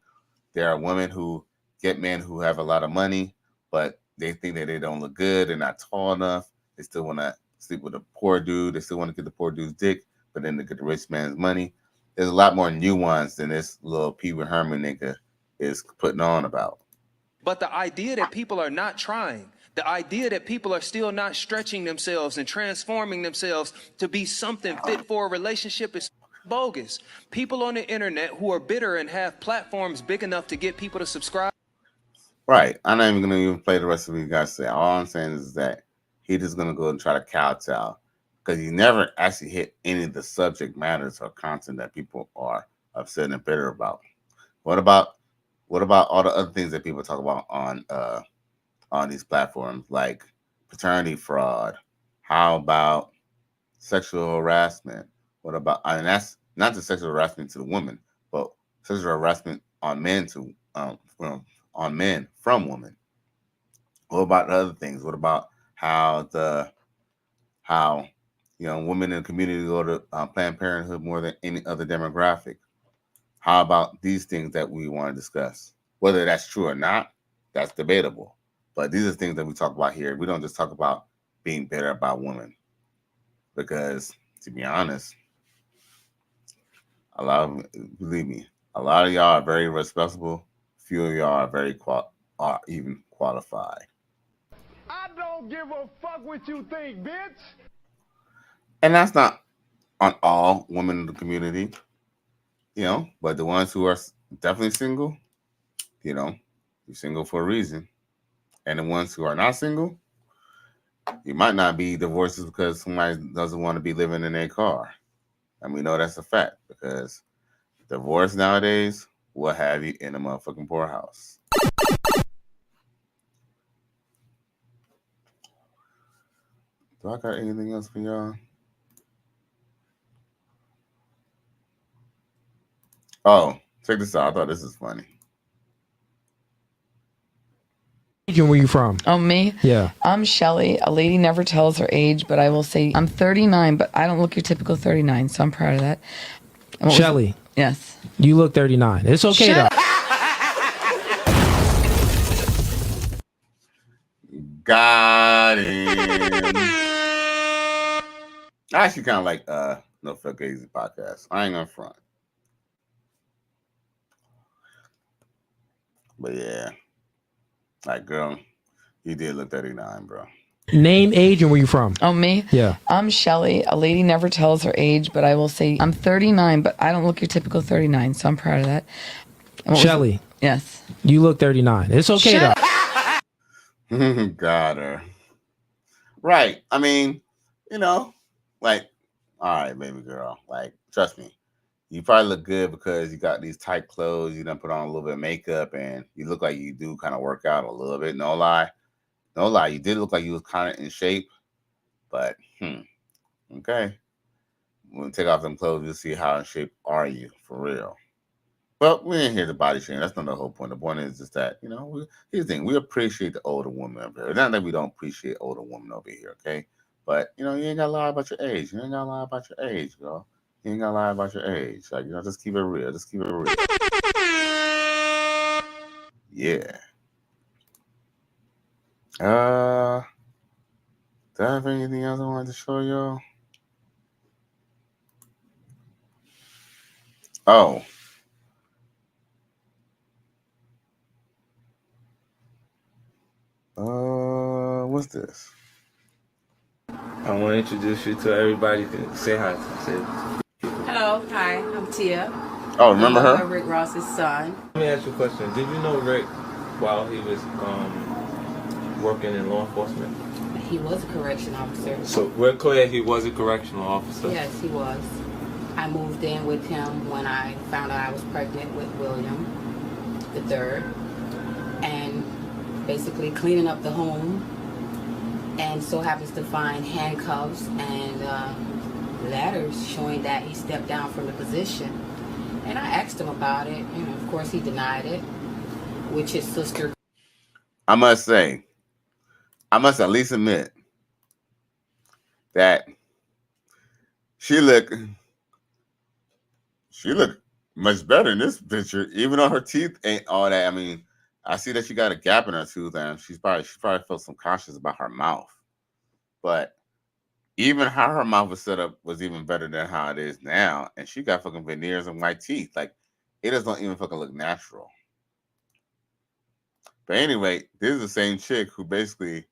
There are women who get men who have a lot of money, but they think that they don't look good. They're not tall enough. They still want to sleep with a poor dude. They still want to get the poor dude's dick, but then they get the rich man's money. There's a lot more nuance than this little Pee Wee Herman nigga is putting on about. But the idea that people are not trying, the idea that people are still not stretching themselves and transforming themselves to be something fit for a relationship is bogus. People on the internet who are bitter and have platforms big enough to get people to subscribe. Right. I'm not even going to even play the rest of what you guys say. All I'm saying is that he just going to go and try to kowtow because he never actually hit any of the subject matters or content that people are upset and bitter about. What about all the other things that people talk about on these platforms, like paternity fraud? How about sexual harassment? What about, I mean, that's not just sexual harassment to the woman, but sexual harassment on men on men from women. What about other things? What about how women in the community go to Planned Parenthood more than any other demographic? How about these things that we want to discuss? Whether that's true or not, that's debatable. But these are things that we talk about here. We don't just talk about being better about women. Because, to be honest, believe me, A lot of y'all are very responsible. Few of y'all are are even qualified. I don't give a fuck what you think, bitch. And that's not on all women in the community, but the ones who are definitely single, you're single for a reason. And the ones who are not single, you might not be divorced because somebody doesn't want to be living in their car. And we know that's a fact because divorce nowadays will have you in a motherfucking poorhouse. Do I got anything else for y'all? Oh, check this out. I thought this was funny. Where you from? Oh, me? Yeah. I'm Shelly. A lady never tells her age, but I will say I'm 39, but I don't look your typical 39, so I'm proud of that. Shelly. Yes. You look 39. It's okay though. Got him. I actually kind of like No Fuck Easy podcast. I ain't gonna front. But yeah. Like, girl, you did look 39, bro. Name, age, and where you from? Oh, me? Yeah. I'm Shelly. A lady never tells her age, but I will say I'm 39, but I don't look your typical 39, so I'm proud of that. Shelly. Yes. You look 39. It's okay though. Got her. Right. I mean, like, all right, baby girl. Like, trust me. You probably look good because you got these tight clothes. You done put on a little bit of makeup, and you look like you do kind of work out a little bit. No lie. No lie. You did look like you was kind of in shape, but okay. When we take off them clothes, you'll see how in shape are you for real. Well, we ain't here to body shame. That's not the whole point. The point is just that, here's the thing. We appreciate the older woman over here. Not that we don't appreciate older women over here, okay? But, you ain't got to lie about your age. You ain't got to lie about your age, girl. You ain't got to lie about your age. Like, just keep it real. Just keep it real. Yeah. Do I have anything else I wanted to show y'all? Oh. What's this? I want to introduce you to everybody. Say hi. Hello, hi, I'm Tia. Oh, remember her? Rick Ross's son. Let me ask you a question. Did you know Rick while he was working in law enforcement? He was a correction officer. So we're clear he was a correctional officer? Yes, he was. I moved in with him when I found out I was pregnant with William III, and basically cleaning up the home, and so happens to find handcuffs and letters showing that he stepped down from the position. And I asked him about it, and of course he denied it, which his sister. I must at least admit that she looked much better in this picture, even though her teeth ain't all that. I mean, I see that she got a gap in her tooth, and she probably felt subconscious about her mouth. But even how her mouth was set up was even better than how it is now. And she got fucking veneers and white teeth. Like, it just don't even fucking look natural. But anyway, this is the same chick who basically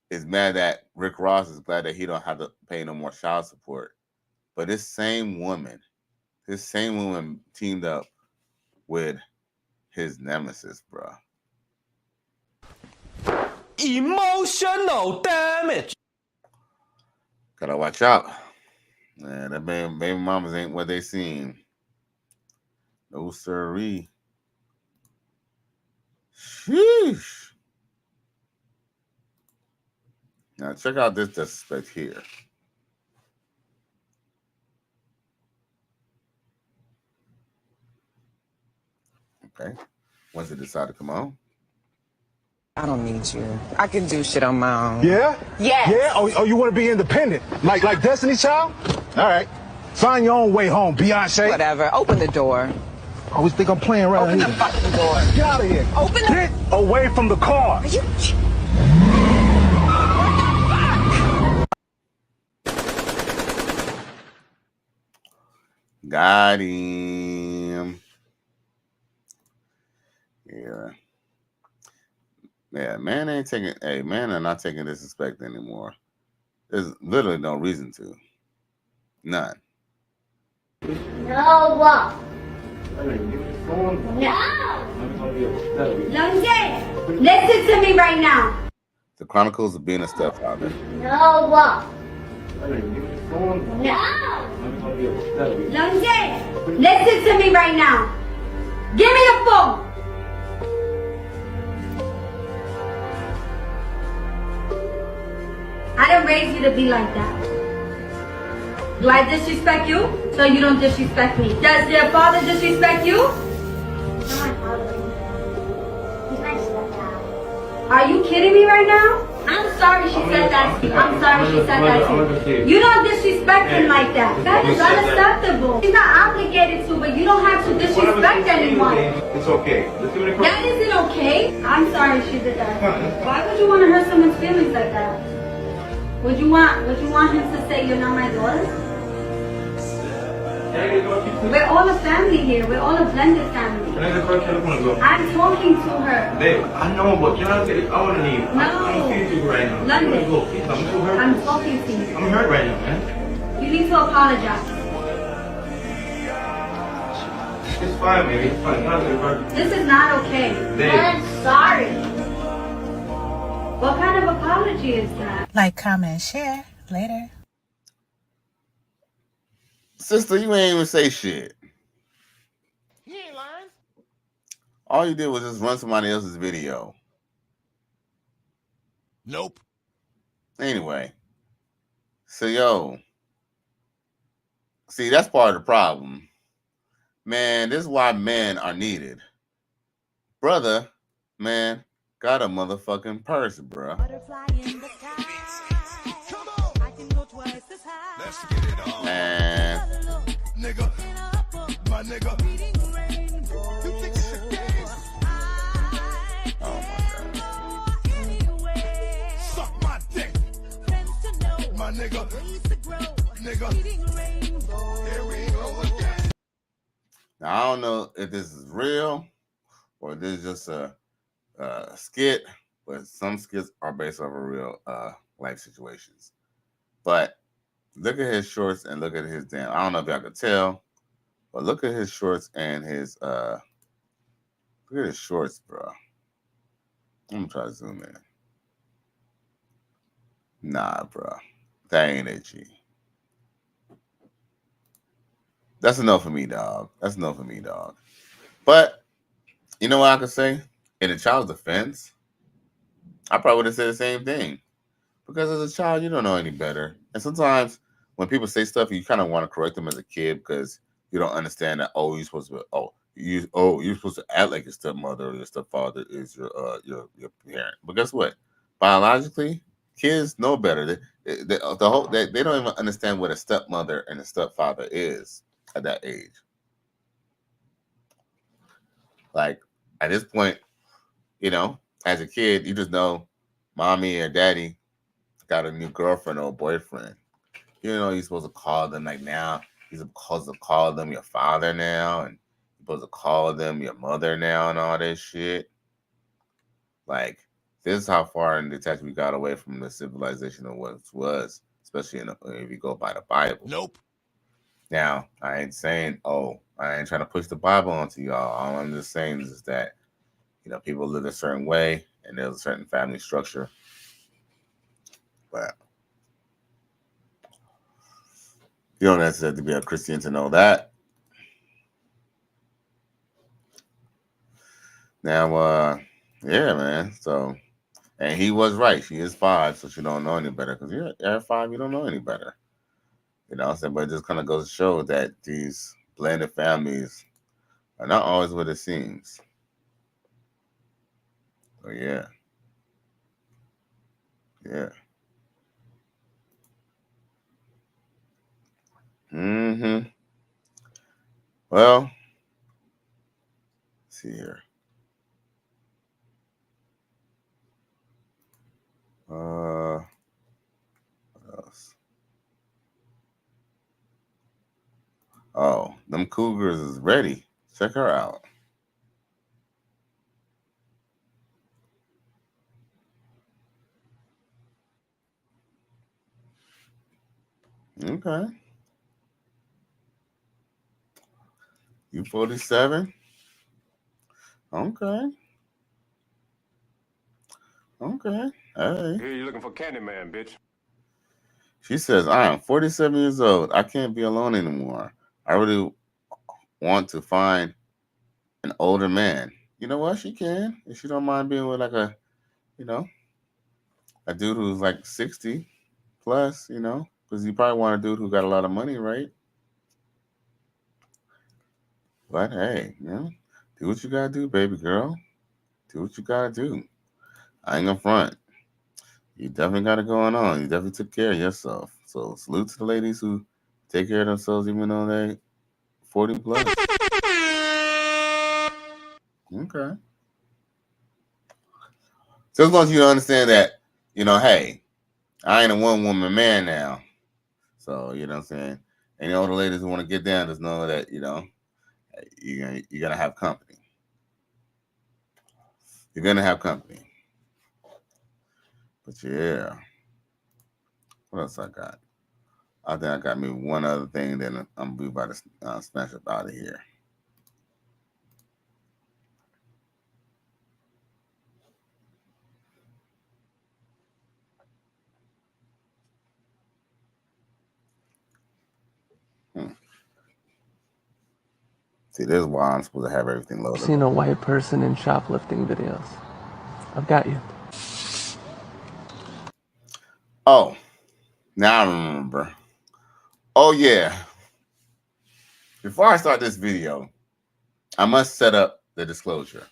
is mad that Rick Ross is glad that he don't have to pay no more child support. But this same woman teamed up with his nemesis, bro. Emotional damage. Gotta watch out. Man, that baby mamas ain't what they seem. No siree. Sheesh. Now check out this suspect here. Okay. Once it decide to come on. I don't need you. I can do shit on my own. Yeah? Yes. Yeah? Oh, you want to be independent? Like Destiny's Child? All right. Find your own way home, Beyonce. Whatever. Open the door. I always think I'm playing around here. Open the fucking door. Get out of here. Open the... Get away from the car. Are you... Got him. here. Yeah, man ain't taking. Hey, man are not taking disrespect anymore. There's literally no reason to. None. No. No. Longe, listen to me right now. The Chronicles of Being a Stepfather. No. No. Longe, listen to me right now. Give me the phone. I didn't raise you to be like that. Do I disrespect you? So you don't disrespect me. Does your father disrespect you? He's my father. He's my stepdad. Are you kidding me right now? I'm sorry she said that to you. I'm sorry she said that to you. You don't disrespect him like that. That is unacceptable. He's not obligated to, but you don't have to disrespect anyone. It's okay. That isn't okay. I'm sorry she did that. Why would you want to hurt someone's feelings like that? Would you want him to say you're not my daughter? We're all a family here. We're all a blended family. Can I get first telephone go? I'm talking to her. Babe, I know, but can I say I want to leave? No. I'm feeling you right now. London. Go. Please, I'm so hurt. I'm talking to you. I'm hurt right now, man. You need to apologize. It's fine, baby. It's fine. This is not okay. Babe. I'm sorry. What kind of apology is that? Like, comment, share. Later. Sister, you ain't even say shit. He ain't lying. All you did was just run somebody else's video. Nope. Anyway. So, yo. See, that's part of the problem. Man, this is why men are needed. Brother, man, got a motherfucking purse, bro. Man. Nigga, my nigga. You think it's a game? Oh my God. Suck my dick. My nigga. Nigga. Here we go again. Now, I don't know if this is real or this is just a skit, but some skits are based off of real life situations. But look at his shorts and look at his damn. I don't know if y'all could tell, but look at his shorts and his look at his shorts, bro. I'm gonna try to zoom in. Nah, bro. That ain't it, G. That's enough for me, dog. That's enough for me, dog. But you know what I could say? In a child's defense, I probably would have said the same thing. Because as a child, you don't know any better. And sometimes when people say stuff, you kind of want to correct them as a kid because you don't understand that, you're supposed to you're supposed to act like your stepmother or your stepfather is your parent. But guess what? Biologically, kids know better. They don't even understand what a stepmother and a stepfather is at that age. Like at this point, as a kid, you just know mommy or daddy got a new girlfriend or boyfriend. You're supposed to call them like now. You're supposed to call them your father now, and you're supposed to call them your mother now, and all this shit. Like, this is how far in detached we got away from the civilization of what it was, especially if you go by the Bible. Nope. Now, I ain't saying, I ain't trying to push the Bible onto y'all. All I'm just saying is that, people live a certain way, and there's a certain family structure. But you don't necessarily have to be a Christian to know that. Now, yeah, man. So, and he was right. She is 5, so she don't know any better. Because you're at 5, you don't know any better. You know what I'm saying? But it just kind of goes to show that these blended families are not always what it seems. So, yeah. Yeah. Mm-hmm. Well, let's see here. What else? Oh, them Cougars is ready. Check her out. Okay. You 47? Okay. Okay. Hey. Here you looking for Candyman, bitch. She says, I am 47 years old. I can't be alone anymore. I really want to find an older man. You know what? She can. If she don't mind being with like a, you know, a dude who's like 60 plus, you know, because you probably want a dude who got a lot of money, right? But hey, you know, do what you gotta do, baby girl. Do what you gotta do. I ain't gonna front. You definitely got it going on. You definitely took care of yourself. So salute to the ladies who take care of themselves even though they 40 plus. Okay. Just want you to understand that, you know, hey, I ain't a one woman man now. So, you know what I'm saying? Any older ladies who want to get down, just know that, you know, you're gonna have company. You're gonna have company. But yeah. What else I got? I think I got me one other thing, then I'm be about to smash up out of here. See, this is why I'm supposed to have everything loaded. I've seen a white person in shoplifting videos. I've got you. Oh, now I remember. Oh, yeah. Before I start this video, I must set up the disclosure.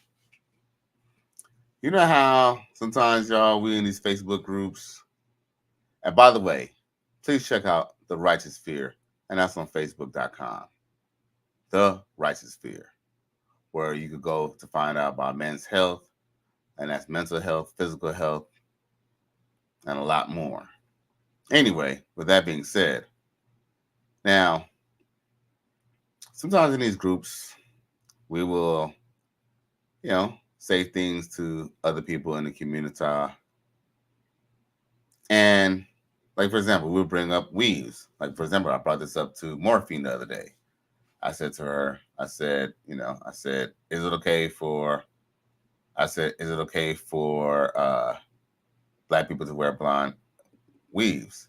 You know how sometimes y'all, we in these Facebook groups. And by the way, please check out The Righteous Fear. And that's on Facebook.com. The Righteous Fear. Where you could go to find out about men's health. And that's mental health, physical health, and a lot more. Anyway, with that being said, now, sometimes in these groups, we will, you know, say things to other people in the community. And, like, for example, we'll bring up weaves. Like, for example, I brought this up to Morphine the other day. I said to her, is it okay for black people to wear blonde weaves?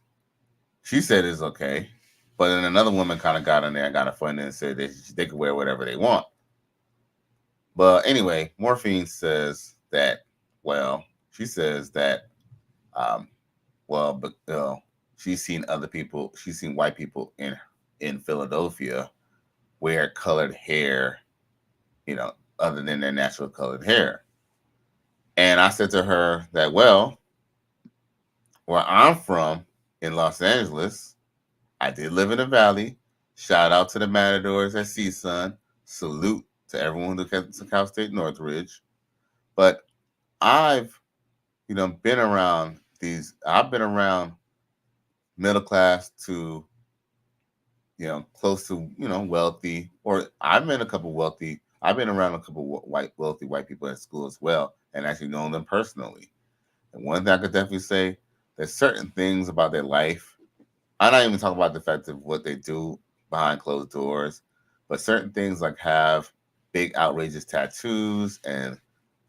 She said it's okay. But then another woman kind of got in there and got offended and said they could wear whatever they want. But anyway, Morphine says that, she says that, she's seen white people in Philadelphia wear colored hair, you know, other than their natural colored hair. And I said to her that, where I'm from in Los Angeles, I did live in the Valley. Shout out to the Matadors at CSUN. Salute to everyone who came to Cal State Northridge. But I've been around middle class to, close to, wealthy, or I've been around a couple wealthy white people at school as well, and actually known them personally. And one thing I could definitely say, there's certain things about their life. I'm not even talking about the fact of what they do behind closed doors, but certain things like have big outrageous tattoos and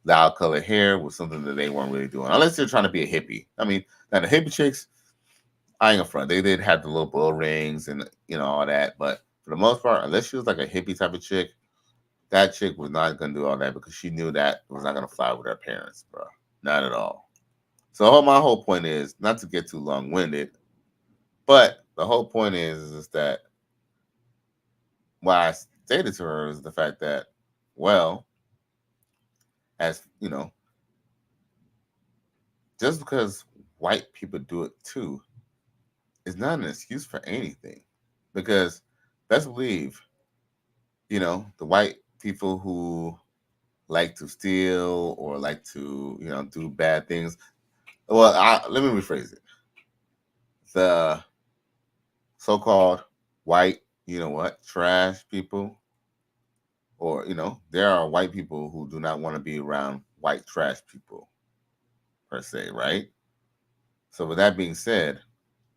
loud colored hair was something that they weren't really doing, unless they're trying to be a hippie. I mean, now the hippie chicks, I ain't gonna front. They did have the little bull rings and all that, but for the most part, unless she was like a hippie type of chick, that chick was not gonna do all that because she knew that was not gonna fly with her parents, bro. Not at all. So my whole point is not to get too long-winded, but the whole point is that what I stated to her is the fact that, as just because white people do it too is not an excuse for anything. Because best believe, the white people who like to steal or like to, do bad things. Well, let me rephrase it. The so-called white, trash people, or, there are white people who do not want to be around white trash people, per se, right? So with that being said,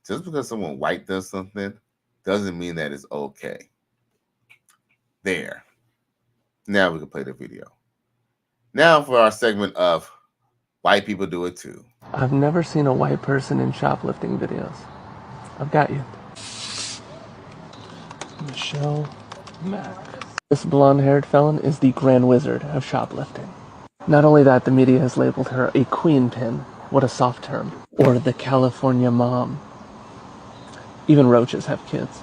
just because someone white does something doesn't mean that it's okay. There. Now we can play the video. Now for our segment of white people do it too. I've never seen a white person in shoplifting videos. I've got you. Michelle Mack. This blonde-haired felon is the grand wizard of shoplifting. Not only that, the media has labeled her a queen pin, what a soft term, or the California mom. Even roaches have kids.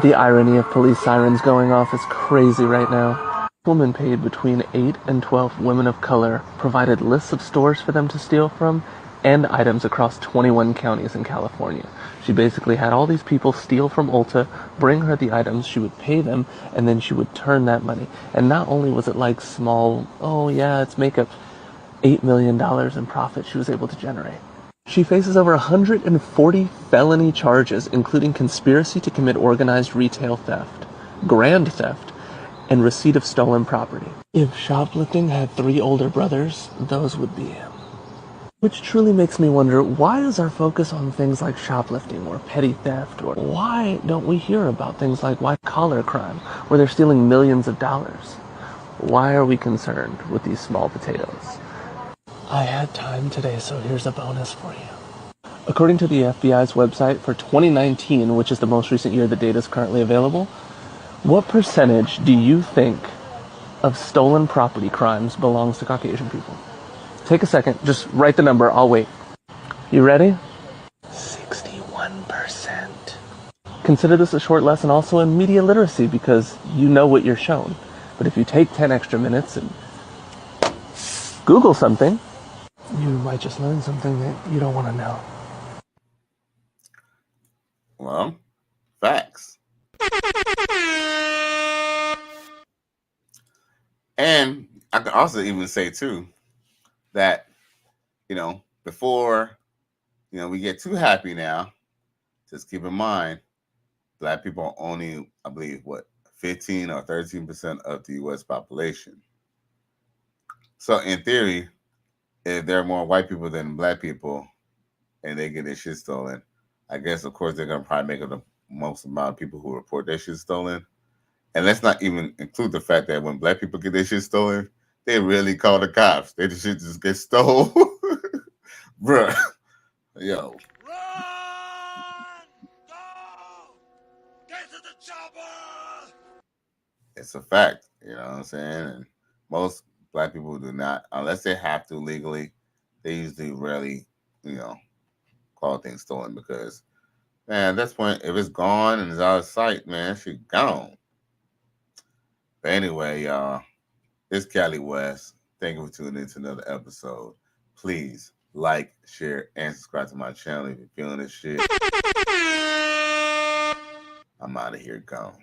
The irony of police sirens going off is crazy right now. A woman paid between 8 and 12 women of color, provided lists of stores for them to steal from, and items across 21 counties in California. She basically had all these people steal from Ulta, bring her the items, she would pay them, and then she would turn that money. And not only was it like small, oh yeah, it's makeup, $8 million in profit she was able to generate. She faces over 140 felony charges, including conspiracy to commit organized retail theft, grand theft, and receipt of stolen property. If shoplifting had 3 older brothers, those would be him. Which truly makes me wonder, why is our focus on things like shoplifting or petty theft, or why don't we hear about things like white-collar crime, where they're stealing millions of dollars? Why are we concerned with these small potatoes? I had time today, so here's a bonus for you. According to the FBI's website, for 2019, which is the most recent year the data is currently available, what percentage do you think of stolen property crimes belongs to Caucasian people? Take a second, just write the number, I'll wait. You ready? 61%. Consider this a short lesson also in media literacy because you know what you're shown. But if you take 10 extra minutes and Google something, you might just learn something that you don't want to know. Well, facts. And I can also even say too that, before, we get too happy now, just keep in mind, Black people are only, I believe, 15 or 13% of the U.S. population. So in theory, if there are more white people than Black people and they get their shit stolen, I guess, of course, they're going to probably make up the most amount of people who report their shit stolen. And let's not even include the fact that when Black people get their shit stolen, they really call the cops. They shit just get stole. Bruh. Yo. It's a fact, you know what I'm saying? And most Black people do not, unless they have to legally, they usually rarely, call things stolen because, man, at this point, if it's gone and it's out of sight, man, shit gone. But anyway, y'all, it's Cali West. Thank you for tuning in to another episode. Please like, share, and subscribe to my channel if you're feeling this shit. I'm out of here, gone.